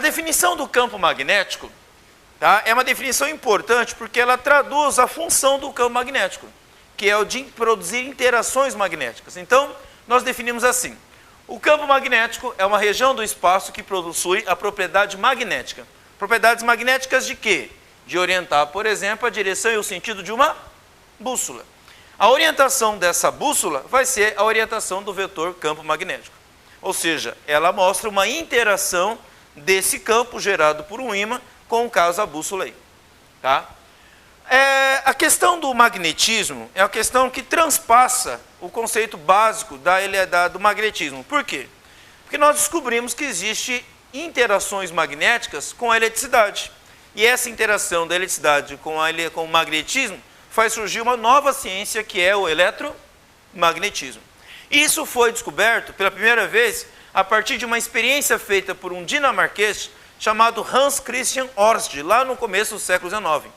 definição do campo magnético, tá, é uma definição importante porque ela traduz a função do campo magnético, que é o de produzir interações magnéticas. Então, nós definimos assim: o campo magnético é uma região do espaço que possui a propriedade magnética. Propriedades magnéticas de quê? De orientar, por exemplo, a direção e o sentido de uma bússola. A orientação dessa bússola vai ser a orientação do vetor campo magnético. Ou seja, ela mostra uma interação desse campo gerado por um ímã com o caso da bússola aí. Tá? A questão do magnetismo é uma questão que transpassa o conceito básico do magnetismo. Por quê? Porque nós descobrimos que existem interações magnéticas com a eletricidade. E essa interação da eletricidade com o magnetismo faz surgir uma nova ciência que é o eletromagnetismo. Isso foi descoberto pela primeira vez a partir de uma experiência feita por um dinamarquês chamado Hans Christian Ørsted, lá no começo do século XIX.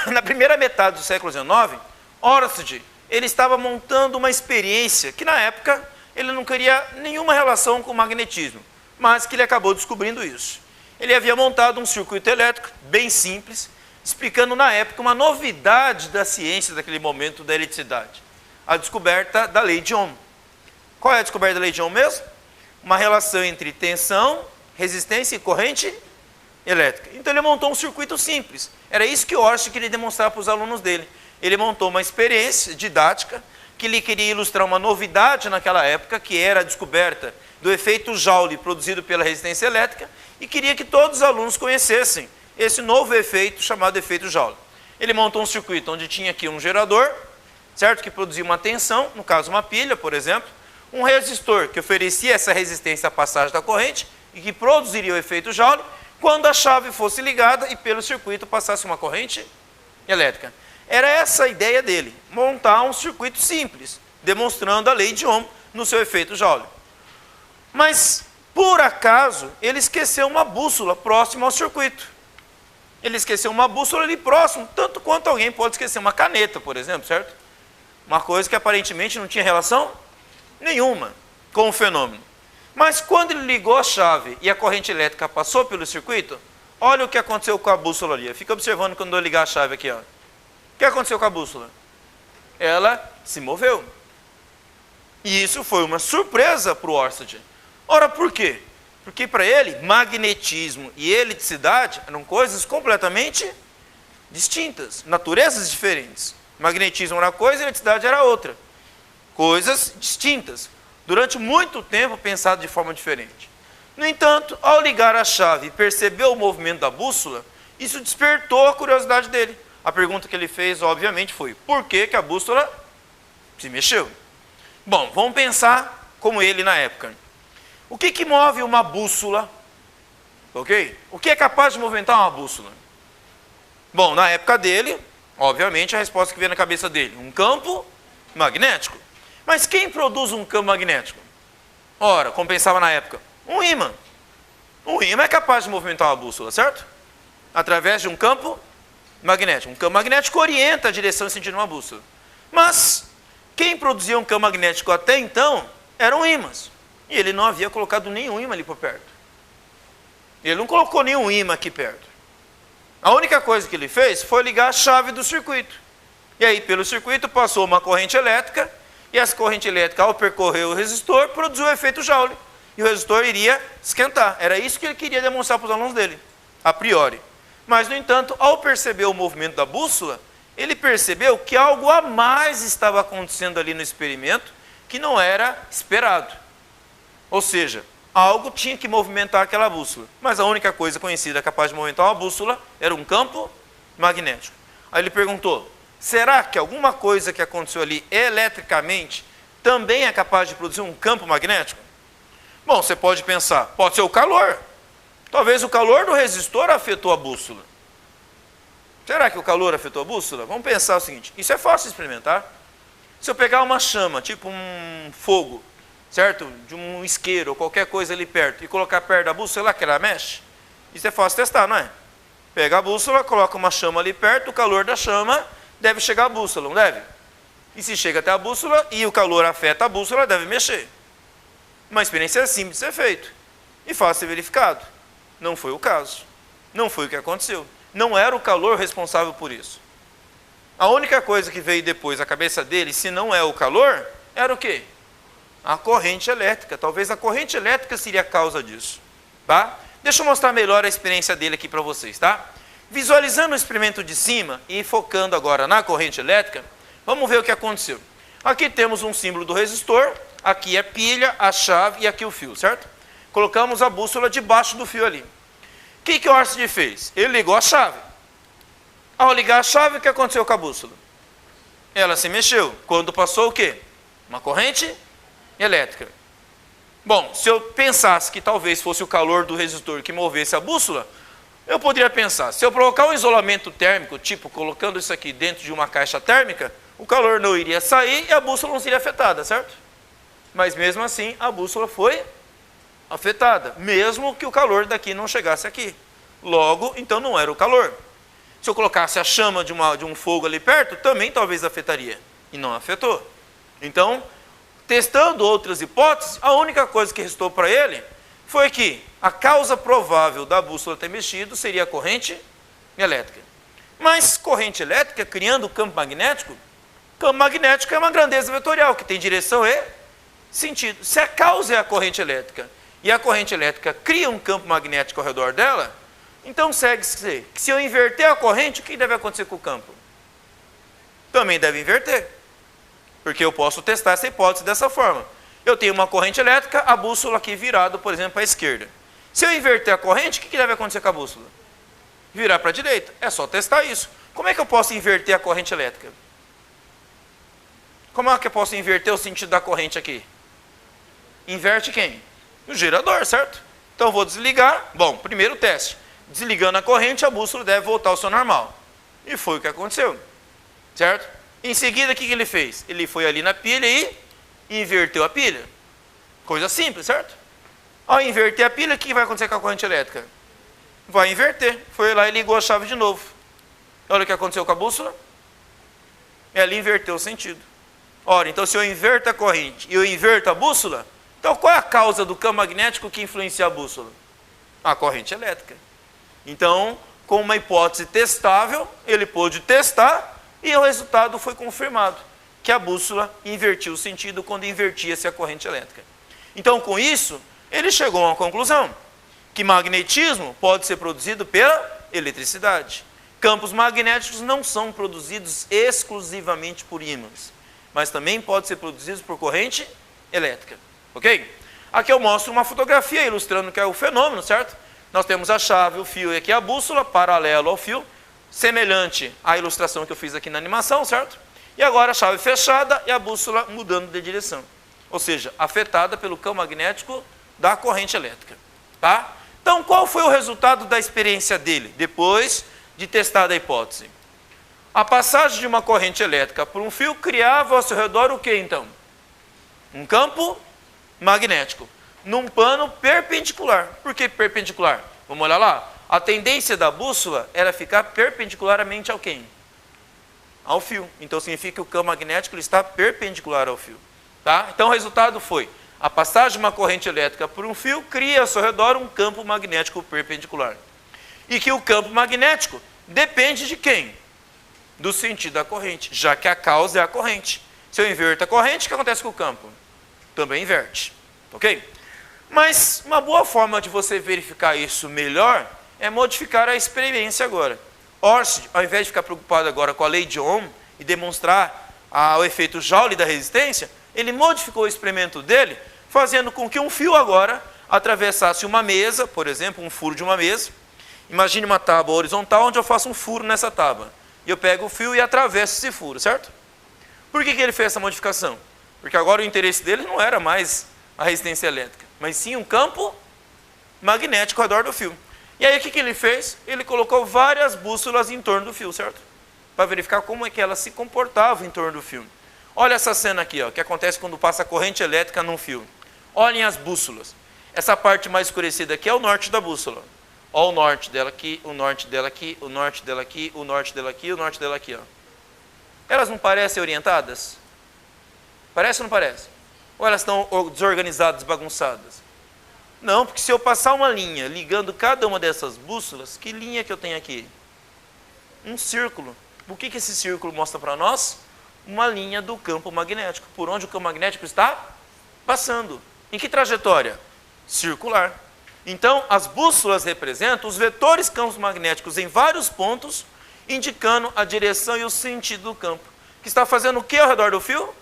Na primeira metade do século XIX, Ørsted ele estava montando uma experiência que na época ele não queria nenhuma relação com o magnetismo, mas que ele acabou descobrindo isso. Ele havia montado um circuito elétrico bem simples, explicando na época uma novidade da ciência daquele momento da eletricidade, a descoberta da lei de Ohm. Qual é a descoberta da lei de Ohm mesmo? Uma relação entre tensão, resistência e corrente elétrica. Então ele montou um circuito simples. Era isso que Ørsted queria demonstrar para os alunos dele. Ele montou uma experiência didática que ele queria ilustrar uma novidade naquela época, que era a descoberta do efeito Joule produzido pela resistência elétrica, e queria que todos os alunos conhecessem esse novo efeito chamado efeito Joule. Ele montou um circuito onde tinha aqui um gerador, certo? Que produzia uma tensão, no caso uma pilha, por exemplo, um resistor que oferecia essa resistência à passagem da corrente e que produziria o efeito Joule quando a chave fosse ligada e pelo circuito passasse uma corrente elétrica. Era essa a ideia dele, montar um circuito simples, demonstrando a lei de Ohm no seu efeito Joule. Mas, por acaso, ele esqueceu uma bússola próxima ao circuito. Ele esqueceu uma bússola ali próximo, tanto quanto alguém pode esquecer uma caneta, por exemplo, certo? Uma coisa que aparentemente não tinha relação nenhuma com o fenômeno. Mas quando ele ligou a chave e a corrente elétrica passou pelo circuito, olha o que aconteceu com a bússola ali. Fica observando quando eu ligar a chave aqui. Ó. O que aconteceu com a bússola? Ela se moveu. E isso foi uma surpresa para o Ørsted. Ora, por quê? Porque para ele, magnetismo e eletricidade eram coisas completamente distintas, naturezas diferentes. Magnetismo era uma coisa e eletricidade era outra. Coisas distintas. Durante muito tempo pensado de forma diferente. No entanto, ao ligar a chave e perceber o movimento da bússola, isso despertou a curiosidade dele. A pergunta que ele fez, obviamente, foi: por que que a bússola se mexeu? Bom, vamos pensar como ele na época. O que move uma bússola? Ok? O que é capaz de movimentar uma bússola? Bom, na época dele, obviamente, a resposta que veio na cabeça dele: um campo magnético. Mas quem produz um campo magnético? Ora, como pensava na época, um ímã. Um ímã é capaz de movimentar uma bússola, certo? Através de um campo magnético. Um campo magnético orienta a direção e sentido de uma bússola. Mas quem produzia um campo magnético até então eram ímãs. E ele não havia colocado nenhum ímã ali por perto. Ele não colocou nenhum ímã aqui perto. A única coisa que ele fez foi ligar a chave do circuito. E aí, pelo circuito, passou uma corrente elétrica. E essa corrente elétrica, ao percorrer o resistor, produziu o efeito Joule. E o resistor iria esquentar. Era isso que ele queria demonstrar para os alunos dele, a priori. Mas, no entanto, ao perceber o movimento da bússola, ele percebeu que algo a mais estava acontecendo ali no experimento que não era esperado. Ou seja, algo tinha que movimentar aquela bússola. Mas a única coisa conhecida capaz de movimentar uma bússola era um campo magnético. Aí ele perguntou: será que alguma coisa que aconteceu ali eletricamente também é capaz de produzir um campo magnético? Bom, você pode pensar, pode ser o calor. Talvez o calor do resistor afetou a bússola. Será que o calor afetou a bússola? Vamos pensar o seguinte: isso é fácil de experimentar. Se eu pegar uma chama, tipo um fogo, certo? De um isqueiro ou qualquer coisa ali perto, e colocar perto da bússola, será que ela mexe? Isso é fácil testar, não é? Pega a bússola, coloca uma chama ali perto, o calor da chama deve chegar à bússola, não deve? E se chega até a bússola e o calor afeta a bússola, deve mexer. Uma experiência simples de ser feito e fácil de ser verificado. Não foi o caso. Não foi o que aconteceu. Não era o calor responsável por isso. A única coisa que veio depois à cabeça dele, se não é o calor, era o quê? A corrente elétrica. Talvez a corrente elétrica seria a causa disso. Tá? Deixa eu mostrar melhor a experiência dele aqui para vocês. Tá? Visualizando o experimento de cima e focando agora na corrente elétrica, vamos ver o que aconteceu. Aqui temos um símbolo do resistor, aqui é a pilha, a chave e aqui o fio, certo? Colocamos a bússola debaixo do fio ali. O que o Arcid fez? Ele ligou a chave. Ao ligar a chave, o que aconteceu com a bússola? Ela se mexeu. Quando passou o quê? Uma corrente elétrica. Bom, se eu pensasse que talvez fosse o calor do resistor que movesse a bússola, eu poderia pensar, se eu provocar um isolamento térmico, tipo colocando isso aqui dentro de uma caixa térmica, o calor não iria sair e a bússola não seria afetada, certo? Mas mesmo assim, a bússola foi afetada, mesmo que o calor daqui não chegasse aqui. Logo, então não era o calor. Se eu colocasse a chama de um fogo ali perto, também talvez afetaria. E não afetou. Então, testando outras hipóteses, a única coisa que restou para ele foi que a causa provável da bússola ter mexido seria a corrente elétrica. Mas corrente elétrica, criando campo magnético é uma grandeza vetorial, que tem direção e sentido. Se a causa é a corrente elétrica, e a corrente elétrica cria um campo magnético ao redor dela, então segue-se que se eu inverter a corrente, o que deve acontecer com o campo? Também deve inverter. Porque eu posso testar essa hipótese dessa forma. Eu tenho uma corrente elétrica, a bússola aqui virada, por exemplo, para a esquerda. Se eu inverter a corrente, o que deve acontecer com a bússola? Virar para a direita. É só testar isso. Como é que eu posso inverter a corrente elétrica? Como é que eu posso inverter o sentido da corrente aqui? Inverte quem? O gerador, certo? Então eu vou desligar. Bom, primeiro teste. Desligando a corrente, a bússola deve voltar ao seu normal. E foi o que aconteceu. Certo? Em seguida, o que ele fez? Ele foi ali na pilha e inverteu a pilha. Coisa simples, certo? Ao inverter a pilha, o que vai acontecer com a corrente elétrica? Vai inverter. Foi lá e ligou a chave de novo. Olha o que aconteceu com a bússola. Ela inverteu o sentido. Ora, então se eu inverto a corrente e eu inverto a bússola, então qual é a causa do campo magnético que influencia a bússola? A corrente elétrica. Então, com uma hipótese testável, ele pôde testar e o resultado foi confirmado, que a bússola invertiu o sentido quando invertia-se a corrente elétrica. Então, com isso, ele chegou a uma conclusão, que magnetismo pode ser produzido pela eletricidade. Campos magnéticos não são produzidos exclusivamente por ímãs, mas também podem ser produzidos por corrente elétrica. Ok? Aqui eu mostro uma fotografia ilustrando que é o fenômeno, certo? Nós temos a chave, o fio e aqui a bússola, paralelo ao fio, semelhante à ilustração que eu fiz aqui na animação, certo? E agora a chave fechada e a bússola mudando de direção. Ou seja, afetada pelo campo magnético da corrente elétrica. Tá? Então, qual foi o resultado da experiência dele, depois de testar a hipótese? A passagem de uma corrente elétrica por um fio criava ao seu redor o que, então? Um campo magnético, num plano perpendicular. Por que perpendicular? Vamos olhar lá. A tendência da bússola era ficar perpendicularmente ao quem? Ao fio. Então significa que o campo magnético ele está perpendicular ao fio. Tá? Então o resultado foi, a passagem de uma corrente elétrica por um fio cria ao seu redor um campo magnético perpendicular. E que o campo magnético depende de quem? Do sentido da corrente, já que a causa é a corrente. Se eu inverto a corrente, o que acontece com o campo? Também inverte. Ok? Mas uma boa forma de você verificar isso melhor é modificar a experiência agora. Oersted, ao invés de ficar preocupado agora com a lei de Ohm e demonstrar o efeito Joule da resistência, ele modificou o experimento dele, fazendo com que um fio agora atravessasse uma mesa, por exemplo, um furo de uma mesa. Imagine uma tábua horizontal onde eu faço um furo nessa tábua. E eu pego o fio e atravesso esse furo, certo? Por que ele fez essa modificação? Porque agora o interesse dele não era mais a resistência elétrica, mas sim um campo magnético ao redor do fio. E aí o que ele fez? Ele colocou várias bússolas em torno do fio, certo? Para verificar como é que elas se comportavam em torno do fio. Olha essa cena aqui, ó, que acontece quando passa corrente elétrica num fio. Olhem as bússolas. Essa parte mais escurecida aqui é o norte da bússola. Olha o norte dela aqui, o norte dela aqui, o norte dela aqui, o norte dela aqui, o norte dela aqui. Ó. Elas não parecem orientadas? Parece ou não parece? Ou elas estão desorganizadas, bagunçadas? Não, porque se eu passar uma linha ligando cada uma dessas bússolas, que linha que eu tenho aqui? Um círculo. O que esse círculo mostra para nós? Uma linha do campo magnético, por onde o campo magnético está passando. Em que trajetória? Circular. Então, as bússolas representam os vetores campos magnéticos em vários pontos, indicando a direção e o sentido do campo. Que está fazendo o que ao redor do fio?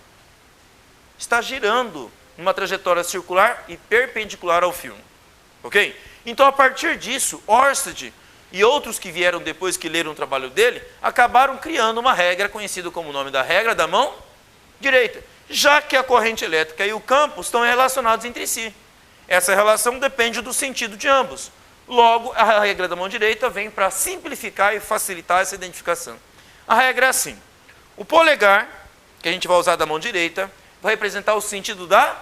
Está girando numa trajetória circular e perpendicular ao fio. Ok? Então, a partir disso, Oersted e outros que vieram depois, que leram o trabalho dele, acabaram criando uma regra conhecida como o nome da regra da mão direita, já que a corrente elétrica e o campo estão relacionados entre si. Essa relação depende do sentido de ambos. Logo, a regra da mão direita vem para simplificar e facilitar essa identificação. A regra é assim: o polegar, que a gente vai usar da mão direita, vai representar o sentido da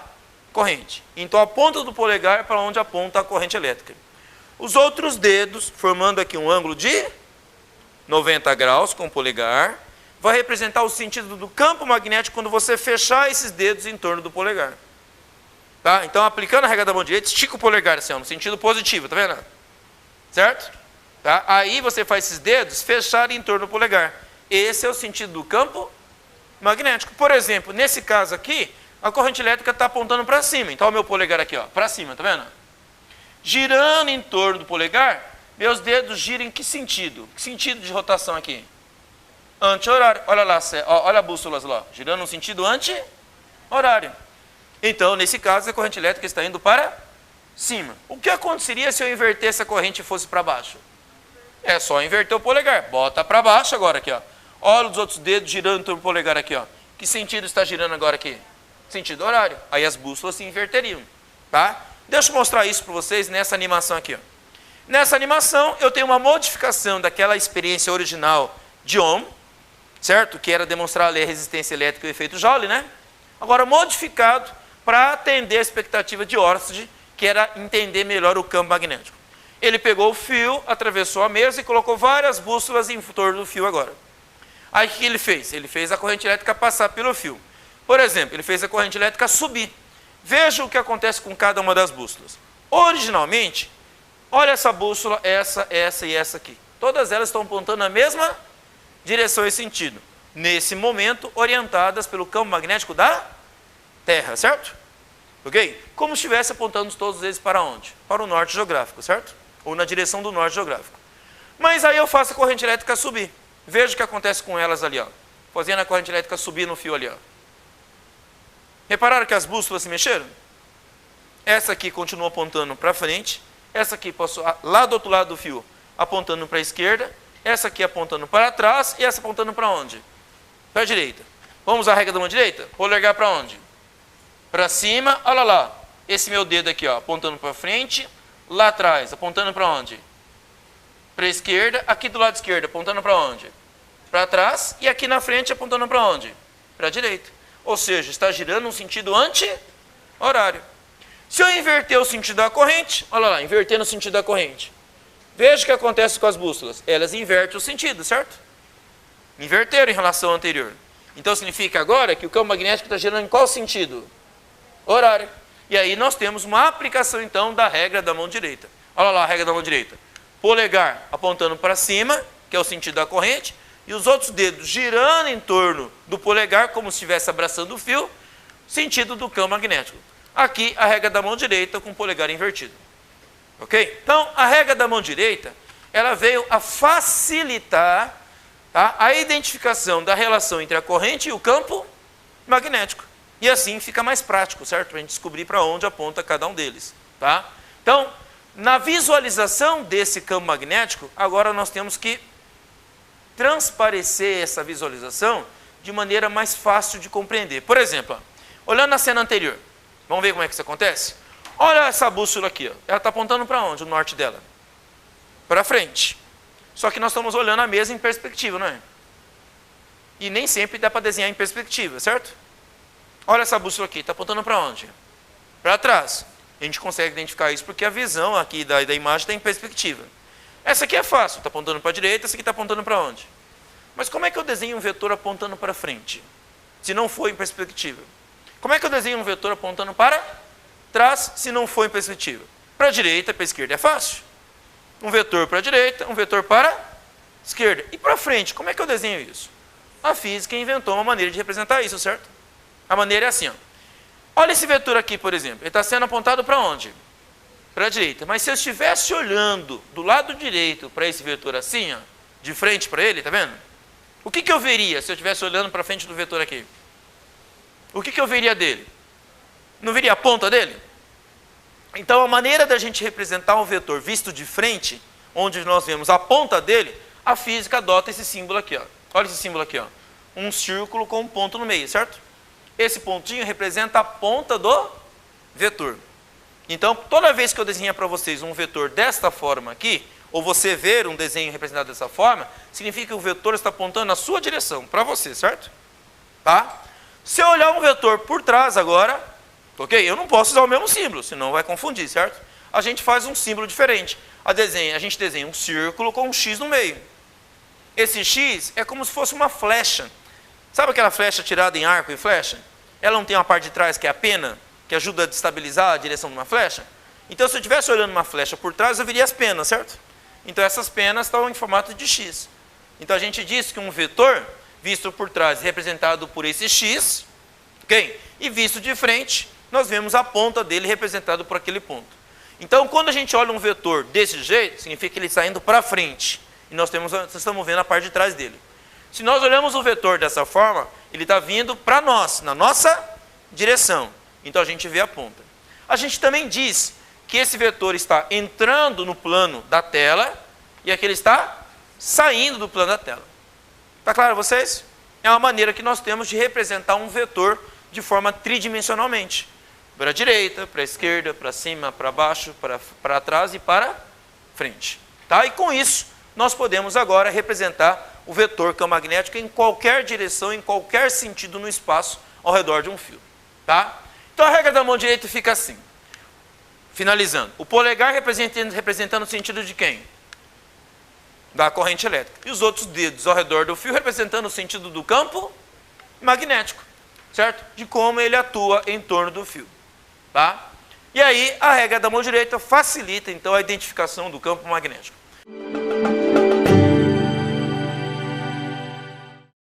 corrente. Então, a ponta do polegar é para onde aponta a corrente elétrica. Os outros dedos, formando aqui um ângulo de 90 graus com o polegar, vai representar o sentido do campo magnético quando você fechar esses dedos em torno do polegar. Tá? Então, aplicando a regra da mão direita, estica o polegar assim, ó, no sentido positivo, tá vendo? Certo? Tá? Aí você faz esses dedos fecharem em torno do polegar. Esse é o sentido do campo magnético. Por exemplo, nesse caso aqui, a corrente elétrica está apontando para cima. Então, o meu polegar aqui, ó, para cima, tá vendo? Girando em torno do polegar, meus dedos giram em que sentido? Que sentido de rotação aqui? Anti-horário. Olha lá, olha a bússola lá, girando no sentido anti-horário. Então, nesse caso, a corrente elétrica está indo para cima. O que aconteceria se eu invertesse a corrente e fosse para baixo? É só inverter o polegar. Bota para baixo agora aqui, ó. Olha os outros dedos girando em torno do polegar aqui, ó. Que sentido está girando agora aqui? Sentido horário. Aí as bússolas se inverteriam, tá? Deixa eu mostrar isso para vocês nessa animação aqui, ó. Nessa animação, eu tenho uma modificação daquela experiência original de Ohm, certo? Que era demonstrar a resistência elétrica e o efeito Joule, né? Agora modificado para atender a expectativa de Oersted, que era entender melhor o campo magnético. Ele pegou o fio, atravessou a mesa e colocou várias bússolas em torno do fio agora. Aí o que ele fez? Ele fez a corrente elétrica passar pelo fio. Por exemplo, ele fez a corrente elétrica subir. Veja o que acontece com cada uma das bússolas. Originalmente, olha essa bússola, essa e essa aqui. Todas elas estão apontando na mesma direção e sentido. Nesse momento, orientadas pelo campo magnético da Terra, certo? Ok? Como se estivesse apontando todos eles para onde? Para o norte geográfico, certo? Ou na direção do norte geográfico. Mas aí eu faço a corrente elétrica subir. Veja o que acontece com elas ali, ó. Fazendo a corrente elétrica subir no fio ali, ó. Repararam que as bússolas se mexeram? Essa aqui continua apontando para frente. Essa aqui passou lá do outro lado do fio, apontando para a esquerda. Essa aqui apontando para trás. E essa apontando para onde? Para a direita. Vamos usar a regra da mão direita? Polegar para onde? Para cima, olha lá, esse meu dedo aqui, ó, apontando para frente, lá atrás, apontando para onde? Para a esquerda, aqui do lado esquerdo, apontando para onde? Para trás, e aqui na frente, apontando para onde? Para a direita. Ou seja, está girando no sentido anti-horário. Se eu inverter o sentido da corrente, olha lá, invertendo o sentido da corrente. Veja o que acontece com as bússolas. Elas invertem o sentido, certo? Inverteram em relação ao anterior. Então significa agora que o campo magnético está girando em qual sentido? Horário. E aí nós temos uma aplicação então da regra da mão direita. Olha lá a regra da mão direita. Polegar apontando para cima, que é o sentido da corrente, e os outros dedos girando em torno do polegar, como se estivesse abraçando o fio, sentido do campo magnético. Aqui a regra da mão direita com o polegar invertido. Ok? Então a regra da mão direita, ela veio a facilitar, tá, a identificação da relação entre a corrente e o campo magnético. E assim fica mais prático, certo? Para a gente descobrir para onde aponta cada um deles. Tá? Então, na visualização desse campo magnético, agora nós temos que transparecer essa visualização de maneira mais fácil de compreender. Por exemplo, ó, olhando na cena anterior, vamos ver como é que isso acontece? Olha essa bússola aqui, ó. Ela está apontando para onde? O norte dela? Para frente. Só que nós estamos olhando a mesa em perspectiva, não é? E nem sempre dá para desenhar em perspectiva, certo? Olha essa bússola aqui, está apontando para onde? Para trás. A gente consegue identificar isso porque a visão aqui da imagem está em perspectiva. Essa aqui é fácil, está apontando para a direita, essa aqui está apontando para onde? Mas como é que eu desenho um vetor apontando para frente, se não for em perspectiva? Como é que eu desenho um vetor apontando para trás, se não for em perspectiva? Para a direita, para a esquerda é fácil. Um vetor para a direita, um vetor para a esquerda. E para frente, como é que eu desenho isso? A física inventou uma maneira de representar isso, certo? A maneira é assim, ó. Olha esse vetor aqui, por exemplo. Ele está sendo apontado para onde? Para a direita. Mas se eu estivesse olhando do lado direito para esse vetor assim, ó, de frente para ele, tá vendo? O que eu veria se eu estivesse olhando para frente do vetor aqui? O que eu veria dele? Não veria a ponta dele? Então, a maneira da gente representar um vetor visto de frente, onde nós vemos a ponta dele, a física adota esse símbolo aqui, ó. Olha esse símbolo aqui, ó. Um círculo com um ponto no meio, certo? Esse pontinho representa a ponta do vetor. Então, toda vez que eu desenhar para vocês um vetor desta forma aqui, ou você ver um desenho representado dessa forma, significa que o vetor está apontando na sua direção, para você, certo? Tá? Se eu olhar um vetor por trás agora, ok? Eu não posso usar o mesmo símbolo, senão vai confundir, certo? A gente faz um símbolo diferente. A gente desenha um círculo com um X no meio. Esse X é como se fosse uma flecha. Sabe aquela flecha tirada em arco e flecha? Ela não tem uma parte de trás que é a pena, que ajuda a estabilizar a direção de uma flecha? Então, se eu estivesse olhando uma flecha por trás, eu veria as penas, certo? Então, essas penas estão em formato de X. Então, a gente diz que um vetor, visto por trás, representado por esse X, ok? E visto de frente, nós vemos a ponta dele representado por aquele ponto. Então, quando a gente olha um vetor desse jeito, significa que ele está indo para frente. E nós estamos vendo a parte de trás dele. Se nós olhamos o vetor dessa forma, ele está vindo para nós, na nossa direção. Então, a gente vê a ponta. A gente também diz que esse vetor está entrando no plano da tela e aquele está saindo do plano da tela. Está claro a vocês? É uma maneira que nós temos de representar um vetor de forma tridimensionalmente. Para a direita, para a esquerda, para cima, para baixo, para trás e para frente. Tá? E com isso, nós podemos agora representar o vetor campo magnético em qualquer direção, em qualquer sentido no espaço ao redor de um fio. Tá? Então a regra da mão direita fica assim. Finalizando. O polegar representando o sentido de quem? Da corrente elétrica. E os outros dedos ao redor do fio representando o sentido do campo magnético. Certo? De como ele atua em torno do fio. Tá? E aí, a regra da mão direita facilita, então, a identificação do campo magnético.